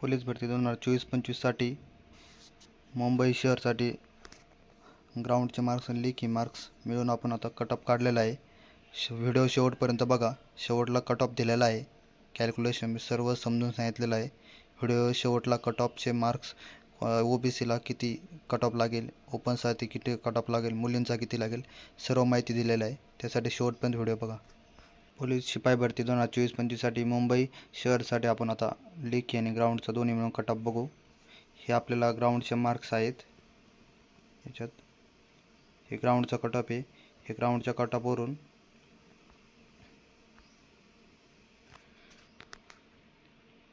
Police भरती 2024-25साठी Mumbai शहरसाठी ग्राउंडचे marks आणि लेखी मार्क्स मिळून आपण आता कट ऑफ काढलेला आहे. व्हिडिओ शेवटपर्यंत बघा. शेवटला कट ऑफ दिलेला आहे. कॅल्क्युलेशन मी सर्व समजून सांगितलेलं आहे. व्हिडिओ शेवटला कट ऑफचे मार्क्स OBCला किती कट ऑफ लागेल, ओपनसाठी किती कट ऑफ लागेल, मुलींचा किती लागेल, सर्व माहिती दिलेली आहे. त्यासाठी शेवटपर्यंत व्हिडिओ बघा. पोलीस शिपाई भरती 2024-25साठी मुंबई शहरसाठी आपण आता लेखी आणि ग्राउंडचा दोन्ही मिळून कट ऑफ बघू. हे आपल्याला ग्राउंडचे मार्क्स आहेत. याच्यात हे ग्राउंडचा कट ऑफ आहे. हे ग्राउंडच्या कट ऑफवरून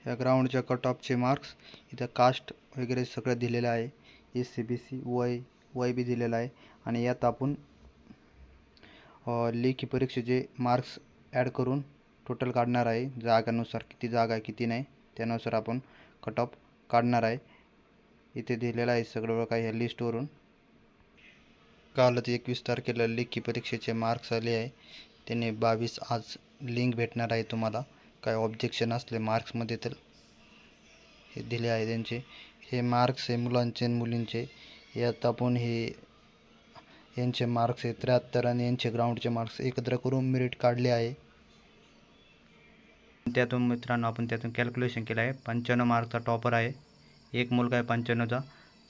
ह्या ग्राउंडच्या कट ऑफचे मार्क्स इथं कास्ट वगैरे सगळं दिलेलं आहे. SC BC वय बी दिलेलं आहे. आणि यात आपण लेखी परीक्षेचे मार्क्स ॲड करून टोटल काढणार आहे. जागानुसार किती जागा आहे किती नाही त्यानुसार आपण कट ऑफ काढणार आहे. इथे दिलेलं आहे सगळं काही ह्या लिस्टवरून. कालच 21 तारखेला लेखी परीक्षेचे मार्क्स आले आहे. त्याने 22 आज लिंक भेटणार आहे तुम्हाला. काय ऑब्जेक्शन असले मार्क्समध्ये तर हे दिले आहे त्यांचे. हे मार्क्स आहे मुलांचे आणि मुलींचे. यात आपण यांचे मार्क्स आहे 73 आणि यांचे ग्राउंडचे मार्क्स एकत्र करून मेरिट काढले आहे. त्यातून मित्रांनो आपण त्यातून कॅल्क्युलेशन केलं आहे. 95 मार्कचा टॉपर आहे. एक मुलगा आहे 95चा.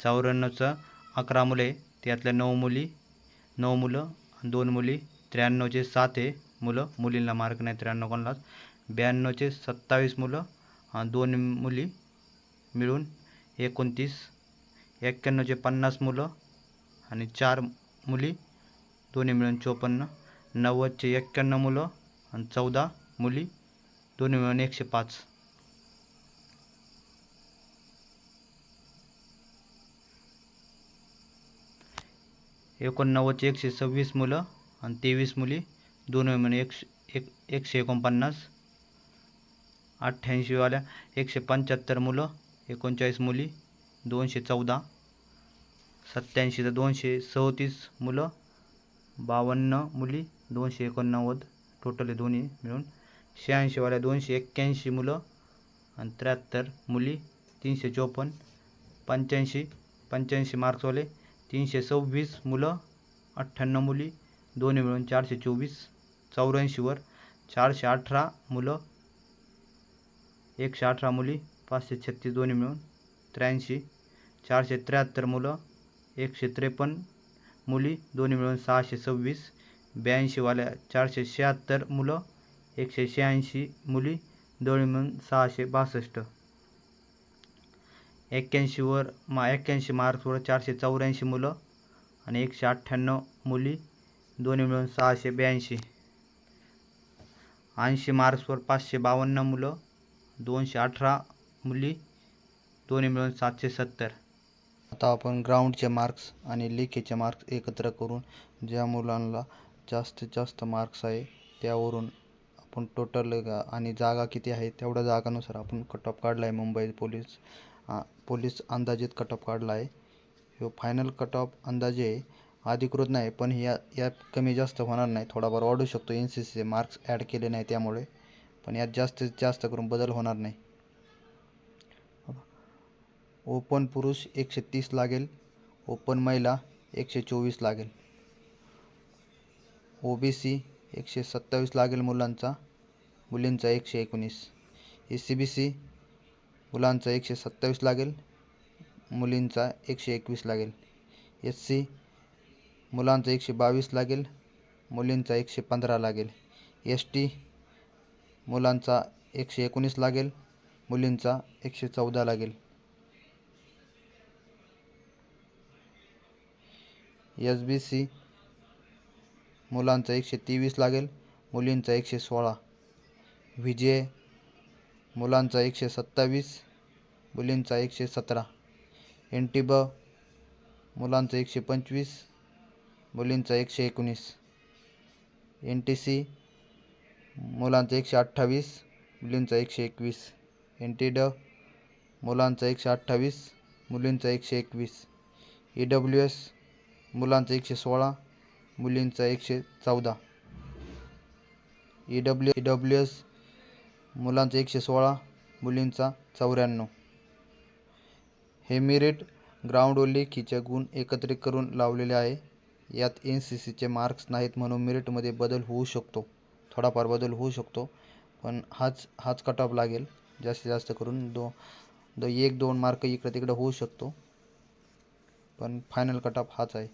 94चं 11 मुलं आहे. त्यातल्या 9 मुलं 2 मुली. 93चे 7 आहे मुलं. मुलींना मार्क नाही 93 कोणालाच. 92चे 27 मुलं 2 मुली मिळून 29. 91चे 50 मुलं आणि 4 मुली दोन्ही मिळून 54. 90चे 91 मुलं आणि 14 मुली दोन्ही मिळून 105. एकोणनव्वदचे 126 मुलं आणि 23 मुली दोन्ही मिळून 149. 88वाल्या 175 मुलं 39 मुली 214. 87चं 237 मुलं 52 मुली 289 टोटल दोन्ही मिळून. 86वाल्या 281 मुलं आणि 73 मुली 354. 85 मार्क्सवाले 326 मुलं 98 मुली दोन्ही मिळून 424. 84वर 418 मुलं 118 मुली 536 दोन्ही मिळून 83. 473 मुलं 153 मुली दोन्ही मिळून 626. 82वाल्या 476 मुलं 186 मुली दोन्ही मिळून 662. 81 मार्क्सवर 484 मुलं आणि 198 मुली दोन्ही मिळून 682. 80 मार्क्सवर 552 मुलं 218 मुली दोन्ही मिळून 770. आता आपण ग्राउंडचे मार्क्स आणि लेखीचे मार्क्स एकत्र करून ज्या मुलांना जास्तीत जास्त मार्क्स आहे त्यावरून आपण टोटल आणि जागा किती आहे तेवढ्या जागानुसार आपण कट ऑफ काढला आहे. मुंबई पोलीस अंदाजित कट ऑफ काढला आहे. ह्यो फायनल कट ऑफ अंदाजे आहे, अधिकृत नाही. पण यात कमी जास्त होणार नाही. थोडाफार वाढू शकतो. NCCचे मार्क्स ॲड केले नाही त्यामुळे. पण यात जास्तीत जास्त करून बदल होणार नाही. ओपन पुरुष 130 लागेल. ओपन महिला 124 लागेल. OBC 127 लागेल मुलांचा. मुलींचा 119. SC BC मुलांचा 127 लागेल. मुलींचा 121 लागेल. SC मुलांचा 122 लागेल. मुलींचा 115 लागेल. ST मुलांचा 119 लागेल. मुलींचा 114 लागेल. SBC मुलांचा 123 लागेल. मुलींचा 116. VJ मुलांचा 127. मुलींचा 117. NTB मुलांचा 125. मुलींचा 119. NTC मुलांचा 128. मुलींचा 121. NTD मुलांचा 128. मुलींचा 121. EWS मुलांचा 116. मुलींचा 114. EWS मुलांचा 116. मुलींचा 94. हे मेरिट ग्राउंड व लेखीचे गुण एकत्रित करून लावलेले आहे. यात NCCचे मार्क्स नाहीत म्हणून मेरिटमध्ये बदल होऊ शकतो, थोडाफार बदल होऊ शकतो, पण हाच कट ऑफ लागेल. जास्तीत जास्त करून 1-2 मार्क इकडे तिकडे होऊ शकतो, पण फायनल कट ऑफ हाच आहे.